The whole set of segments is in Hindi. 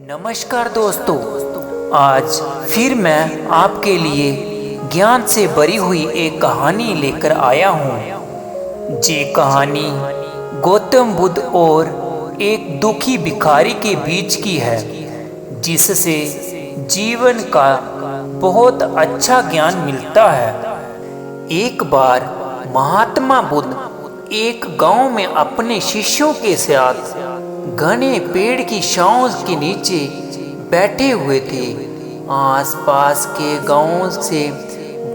नमस्कार दोस्तों, आज फिर मैं आपके लिए ज्ञान से भरी हुई एक कहानी लेकर आया हूँ। ये कहानी गौतम बुद्ध और एक दुखी भिखारी के बीच की है, जिससे जीवन का बहुत अच्छा ज्ञान मिलता है। एक बार महात्मा बुद्ध एक गांव में अपने शिष्यों के साथ घने पेड़ की छांव के नीचे बैठे हुए थे। आसपास के गांवों से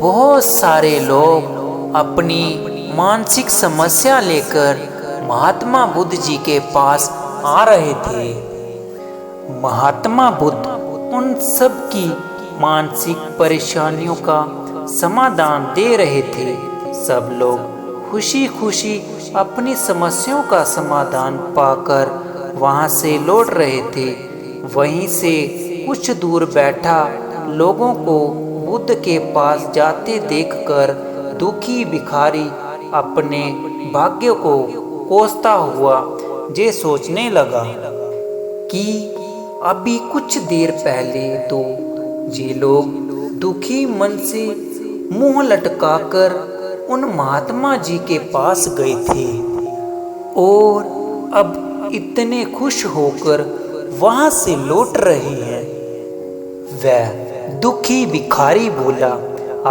बहुत सारे लोग अपनी मानसिक समस्या लेकर महात्मा बुद्ध जी के पास आ रहे थे। महात्मा बुद्ध उन सब की मानसिक परेशानियों का समाधान दे रहे थे। सब लोग खुशी खुशी अपनी समस्याओं का समाधान पाकर वहां से लौट रहे थे। वहीं से कुछ दूर बैठा लोगों को बुद्ध के पास जाते देखकर दुखी भिखारी अपने भाग्य को कोसता हुआ ये सोचने लगा कि अभी कुछ देर पहले तो ये लोग दुखी मन से मुंह लटकाकर उन महात्मा जी के पास गए थे और अब इतने खुश होकर वहां से लौट रहे हैं। वह दुखी भिखारी बोला,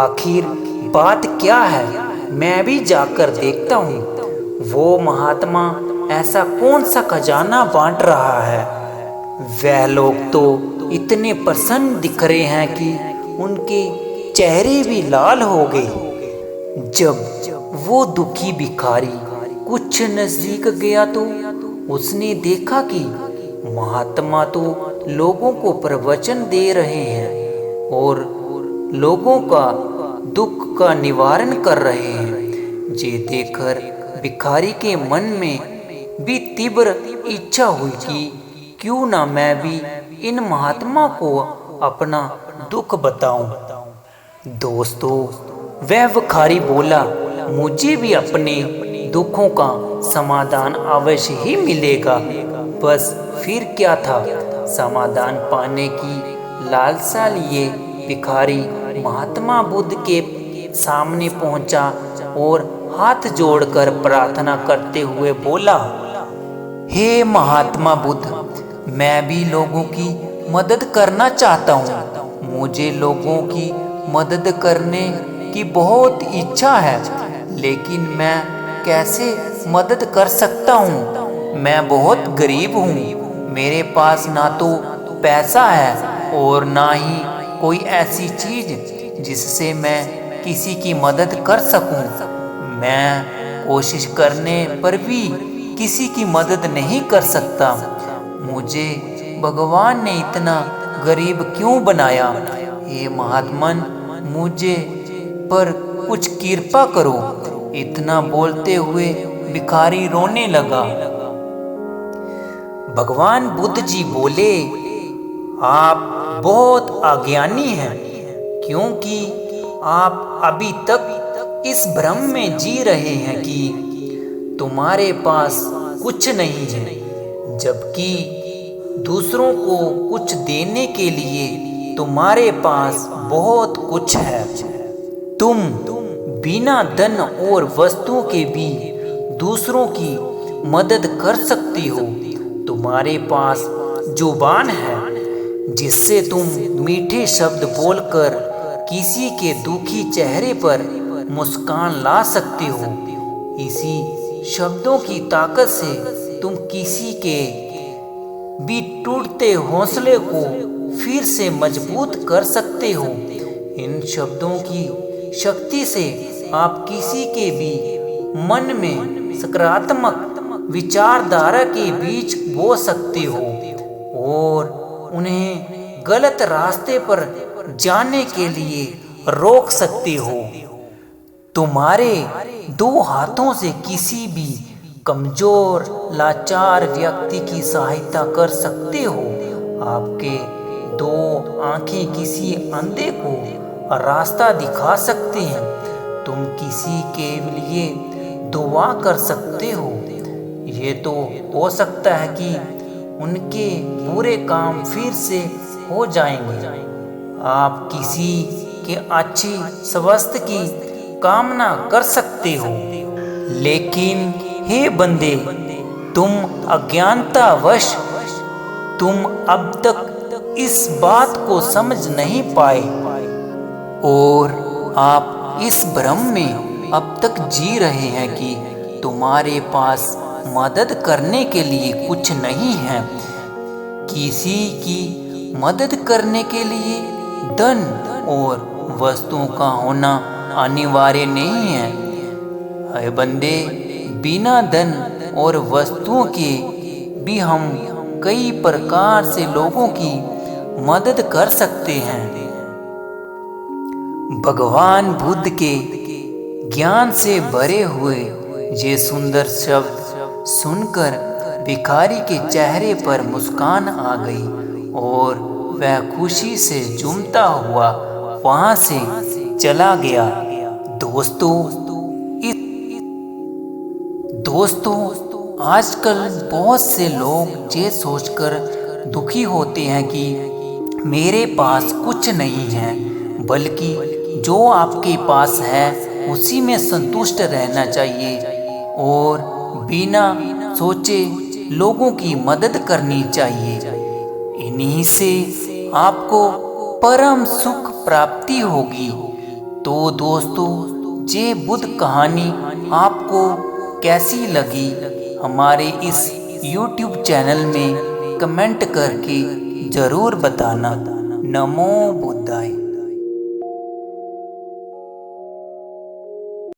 आखिर बात क्या है? मैं भी जाकर देखता हूँ। वो महात्मा ऐसा कौन सा खजाना बांट रहा है? वह लोग तो इतने प्रसन्न दिख रहे हैं कि उनके चेहरे भी लाल हो गए। जब वो दुखी भिखारी कुछ नजदीक गया तो उसने देखा कि महात्मा तो लोगों को प्रवचन दे रहे हैं और लोगों का दुख का निवारण कर रहे हैं। ये देखकर भिखारी के मन में भी तीव्र इच्छा हुई कि क्यों ना मैं भी इन महात्मा को अपना दुख बताऊं। दोस्तों, वह भिखारी बोला, मुझे भी अपने दुखों का समाधान अवश्य ही मिलेगा। बस फिर क्या था, समाधान पाने की लालसा लिए भिखारी महात्मा बुद्ध के सामने पहुंचा और हाथ जोड़कर प्रार्थना करते हुए बोला, हे महात्मा बुद्ध, मैं भी लोगों की मदद करना चाहता हूँ। मुझे लोगों की मदद करने की बहुत इच्छा है, लेकिन मैं कैसे मदद कर सकता हूँ? मैं बहुत गरीब हूँ। मेरे पास ना तो पैसा है और ना ही कोई ऐसी चीज जिससे मैं किसी की मदद कर सकूँ। मैं कोशिश करने पर भी किसी की मदद नहीं कर सकता। मुझे भगवान ने इतना गरीब क्यों बनाया? हे महात्मन, मुझे पर कुछ कृपा करो। इतना बोलते हुए भिखारी रोने लगा। भगवान बुद्ध जी बोले, आप बहुत अज्ञानी हैं, क्योंकि आप अभी तक इस भ्रम में जी रहे हैं कि तुम्हारे पास कुछ नहीं है, जबकि दूसरों को कुछ देने के लिए तुम्हारे पास बहुत कुछ है। तुम बिना धन और वस्तुओं के भी दूसरों की मदद कर सकती हो। तुम्हारे पास जुबान है, जिससे तुम मीठे शब्द बोलकर किसी के दुखी चेहरे पर मुस्कान ला सकती हो। इसी शब्दों की ताकत से तुम किसी के भी टूटते हौसले को फिर से मजबूत कर सकते हो। इन शब्दों की शक्ति से आप किसी के भी मन में सकारात्मक विचारधारा के बीज बो सकते हो और उन्हें गलत रास्ते पर जाने के लिए रोक सकते हो। तुम्हारे दो हाथों से किसी भी कमजोर लाचार व्यक्ति की सहायता कर सकते हो। आपके दो आंखें किसी अंधे को रास्ता दिखा सकते हैं। तुम किसी के लिए दुआ कर सकते हो। ये तो हो सकता है कि उनके पूरे काम फिर से हो जाएंगे। आप किसी के अच्छी स्वास्थ्य की कामना कर सकते हो, लेकिन हे बंदे, तुम अज्ञानतावश तुम अब तक इस बात को समझ नहीं पाए और आप इस भ्रम में अब तक जी रहे हैं कि तुम्हारे पास मदद करने के लिए कुछ नहीं है। किसी की मदद करने के लिए धन और वस्तुओं का होना अनिवार्य नहीं है। अरे बंदे, बिना धन और वस्तुओं के भी हम कई प्रकार से लोगों की मदद कर सकते हैं। भगवान बुद्ध के ज्ञान से भरे हुए ये सुंदर शब्द सुनकर भिखारी के चेहरे पर मुस्कान आ गई और वह खुशी से झूमता हुआ वहां से चला गया। दोस्तों, आजकल बहुत से लोग ये सोचकर दुखी होते हैं कि मेरे पास कुछ नहीं है, बल्कि जो आपके पास है उसी में संतुष्ट रहना चाहिए और बिना सोचे लोगों की मदद करनी चाहिए। इन्हीं से आपको परम सुख प्राप्ति होगी। तो दोस्तों, ये बुद्ध कहानी आपको कैसी लगी हमारे इस YouTube चैनल में कमेंट करके ज़रूर बताना। नमो बुद्धाय।